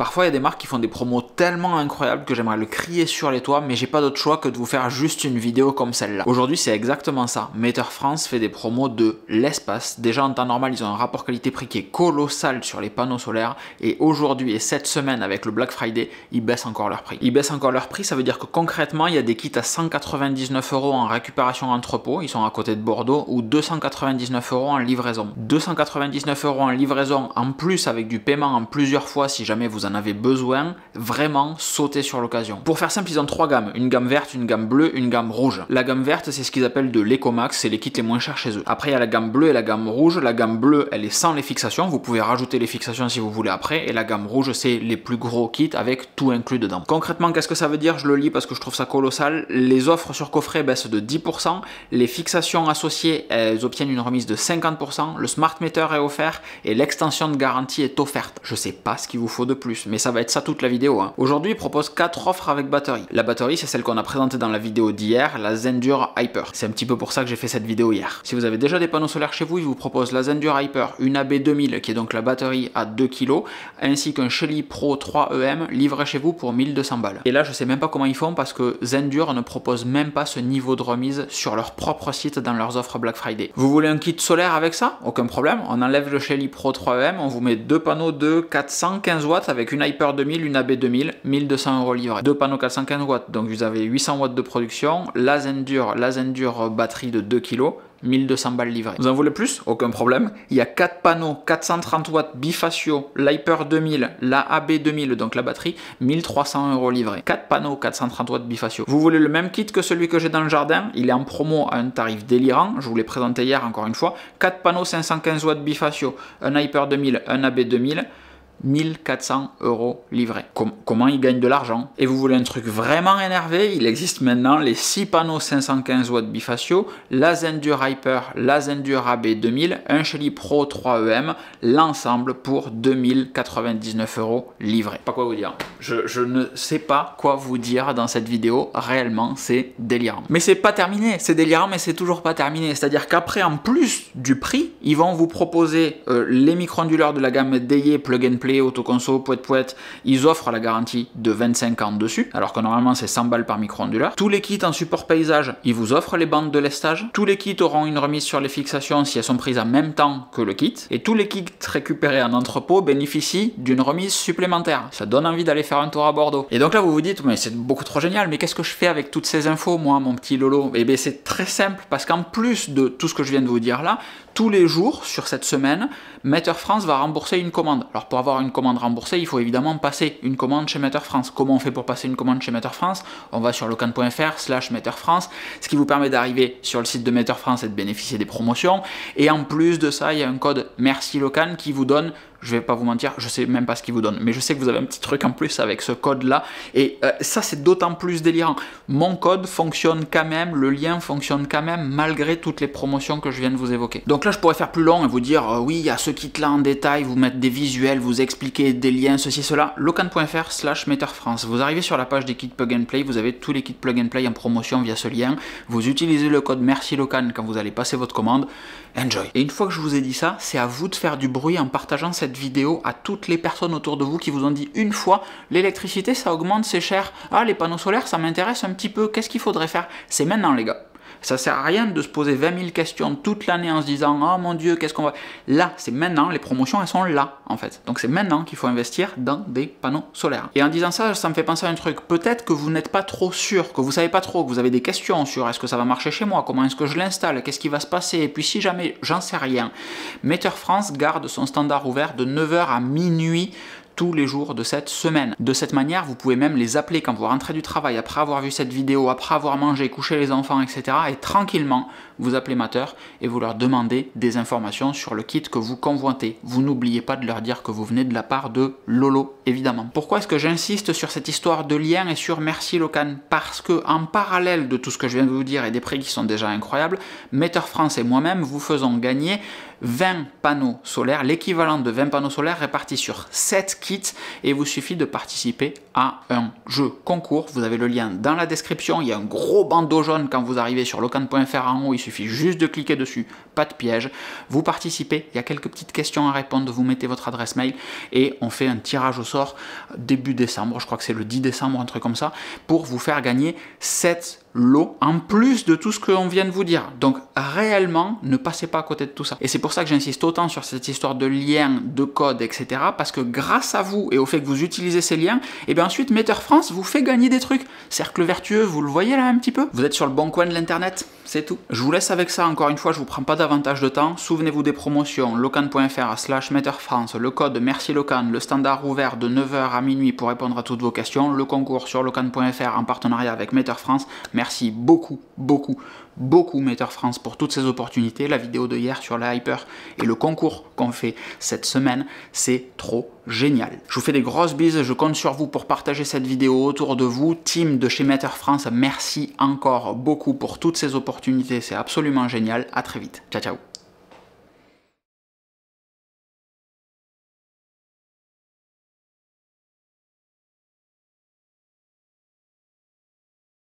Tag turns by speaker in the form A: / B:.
A: Parfois il y a des marques qui font des promos tellement incroyables que j'aimerais le crier sur les toits, mais j'ai pas d'autre choix que de vous faire juste une vidéo comme celle-là. Aujourd'hui c'est exactement ça. Matter France fait des promos de l'espace. Déjà en temps normal ils ont un rapport qualité-prix qui est colossal sur les panneaux solaires, et aujourd'hui et cette semaine avec le Black Friday ils baissent encore leur prix. Ils baissent encore leur prix, ça veut dire que concrètement il y a des kits à 199 € en récupération entrepôt, ils sont à côté de Bordeaux, ou 299 € en livraison. 299 € en livraison en plus avec du paiement en plusieurs fois si jamais vous en avez besoin. Vraiment sautez sur l'occasion. Pour faire simple, ils ont trois gammes, une gamme verte, une gamme bleue, une gamme rouge. La gamme verte c'est ce qu'ils appellent de l'Ecomax, c'est les kits les moins chers chez eux. Après il y a la gamme bleue et la gamme rouge. La gamme bleue elle est sans les fixations, vous pouvez rajouter les fixations si vous voulez après, et la gamme rouge c'est les plus gros kits avec tout inclus dedans. Concrètement qu'est-ce que ça veut dire? Je le lis parce que je trouve ça colossal. Les offres sur coffret baissent de 10%, les fixations associées elles obtiennent une remise de 50%, le smart meter est offert et l'extension de garantie est offerte. Je sais pas ce qu'il vous faut de plus, mais ça va être ça toute la vidéo, hein. Aujourd'hui ils proposent 4 offres avec batterie. La batterie c'est celle qu'on a présentée dans la vidéo d'hier, la Zendur Hyper. C'est un petit peu pour ça que j'ai fait cette vidéo hier. Si vous avez déjà des panneaux solaires chez vous, ils vous proposent la Zendur Hyper, une AB2000 qui est donc la batterie à 2 kg, ainsi qu'un Shelly Pro 3EM livré chez vous pour 1200 balles. Et là je sais même pas comment ils font parce que Zendur ne propose même pas ce niveau de remise sur leur propre site dans leurs offres Black Friday. Vous voulez un kit solaire avec ça? Aucun problème, on enlève le Shelly Pro 3EM, on vous met deux panneaux de 415 watts avec une Hyper 2000, une AB2000, 1200 € livrés. Deux panneaux 415 watts, donc vous avez 800 watts de production, la Zendur batterie de 2 kg, 1200 balles livrées. Vous en voulez plus? Aucun problème. Il y a 4 panneaux 430 watts bifaciaux, l'Hyper 2000, la AB 2000, donc la batterie, 1300 € livrés. 4 panneaux 430 watts bifaciaux. Vous voulez le même kit que celui que j'ai dans le jardin? Il est en promo à un tarif délirant. Je vous l'ai présenté hier encore une fois. 4 panneaux 515 watts bifaciaux, un Hyper 2000, un AB 2000. 1400 € livrés. Comment ils gagnent de l'argent? Et vous voulez un truc vraiment énervé? Il existe maintenant les 6 panneaux 515 watts bifaciaux, la Zendur Hyper, la Zendur AB 2000, un Shelly Pro 3EM, l'ensemble pour 2099 € livrés. Pas quoi vous dire. Je ne sais pas quoi vous dire dans cette vidéo. Réellement, c'est délirant. Mais c'est pas terminé. C'est délirant, mais c'est toujours pas terminé. C'est-à-dire qu'après, en plus du prix, ils vont vous proposer les micro-onduleurs de la gamme DE Plug and Play, autoconso, poète, ils offrent la garantie de 25 ans dessus, alors que normalement c'est 100 balles par micro-onduleur. Tous les kits en support paysage, ils vous offrent les bandes de lestage. Tous les kits auront une remise sur les fixations si elles sont prises en même temps que le kit. Et tous les kits récupérés en entrepôt bénéficient d'une remise supplémentaire. Ça donne envie d'aller faire un tour à Bordeaux. Et donc là vous vous dites, mais c'est beaucoup trop génial, mais qu'est-ce que je fais avec toutes ces infos, moi, mon petit Lolo? Eh bien c'est très simple, parce qu'en plus de tout ce que je viens de vous dire là, tous les jours sur cette semaine, Matter France va rembourser une commande. Alors pour avoir une commande remboursée, il faut évidemment passer une commande chez Matter France. Comment on fait pour passer une commande chez Matter France? On va sur locan.fr/Matter France, ce qui vous permet d'arriver sur le site de Matter France et de bénéficier des promotions. Et en plus de ça, il y a un code Merci Locan qui vous donne, je vais pas vous mentir, je sais même pas ce qu'il vous donne, mais je sais que vous avez un petit truc en plus avec ce code là, et ça c'est d'autant plus délirant. Mon code fonctionne quand même, le lien fonctionne quand même malgré toutes les promotions que je viens de vous évoquer. Donc là je pourrais faire plus long et vous dire oui, il y a ce kit là en détail, vous mettre des visuels, vous expliquer des liens, ceci, cela. locan.fr/Matter France. Vous arrivez sur la page des kits Plug and Play, vous avez tous les kits Plug and Play en promotion via ce lien. Vous utilisez le code Merci Locan quand vous allez passer votre commande. Enjoy. Et une fois que je vous ai dit ça, c'est à vous de faire du bruit en partageant cette vidéo à toutes les personnes autour de vous qui vous ont dit une fois l'électricité ça augmente, c'est cher. Ah, les panneaux solaires ça m'intéresse un petit peu, qu'est-ce qu'il faudrait faire? C'est maintenant les gars. Ça sert à rien de se poser 20 000 questions toute l'année en se disant « Oh mon Dieu, qu'est-ce qu'on va... » Là, c'est maintenant, les promotions, elles sont là, en fait. Donc c'est maintenant qu'il faut investir dans des panneaux solaires. Et en disant ça, ça me fait penser à un truc. Peut-être que vous n'êtes pas trop sûr, que vous savez pas trop, que vous avez des questions sur est-ce que ça va marcher chez moi, comment est-ce que je l'installe, qu'est-ce qui va se passer, et puis si jamais, j'en sais rien. Matter France garde son standard ouvert de 9 h à minuit tous les jours de cette semaine. De cette manière, vous pouvez même les appeler quand vous rentrez du travail, après avoir vu cette vidéo, après avoir mangé, couché les enfants, etc. Et tranquillement, vous appelez Matter et vous leur demandez des informations sur le kit que vous convoitez. Vous n'oubliez pas de leur dire que vous venez de la part de Lolo, évidemment. Pourquoi est-ce que j'insiste sur cette histoire de lien et sur Merci Locan? Parce que en parallèle de tout ce que je viens de vous dire et des prix qui sont déjà incroyables, Matter France et moi-même vous faisons gagner 20 panneaux solaires, l'équivalent de 20 panneaux solaires répartis sur 7 kits, et il vous suffit de participer à un jeu concours. Vous avez le lien dans la description, il y a un gros bandeau jaune quand vous arrivez sur locan.fr en haut, il suffit juste de cliquer dessus, pas de piège. Vous participez, il y a quelques petites questions à répondre, vous mettez votre adresse mail et on fait un tirage au sort début décembre, je crois que c'est le 10 décembre, un truc comme ça, pour vous faire gagner 7 lots en plus de tout ce qu'on vient de vous dire. Donc réellement, ne passez pas à côté de tout ça. Et c'est pour ça que j'insiste autant sur cette histoire de liens, de codes, etc. Parce que grâce à vous et au fait que vous utilisez ces liens, et bien ensuite Meter France vous fait gagner des trucs. Cercle vertueux, vous le voyez là un petit peu? Vous êtes sur le bon coin de l'internet, c'est tout. Je vous laisse avec ça, encore une fois, je vous prends pas davantage de temps. Souvenez-vous des promotions, locan.fr/MeterFrance, le code merci Locan, le standard ouvert de 9h à minuit pour répondre à toutes vos questions, le concours sur locan.fr en partenariat avec Meter France. Merci beaucoup, beaucoup, beaucoup Meter France pour toutes ces opportunités. La vidéo de hier sur la Hyper et le concours qu'on fait cette semaine, c'est trop génial. Je vous fais des grosses bises, je compte sur vous pour partager cette vidéo autour de vous. Team de chez Meter France, merci encore beaucoup pour toutes ces opportunités, c'est absolument génial. À très vite. Ciao, ciao.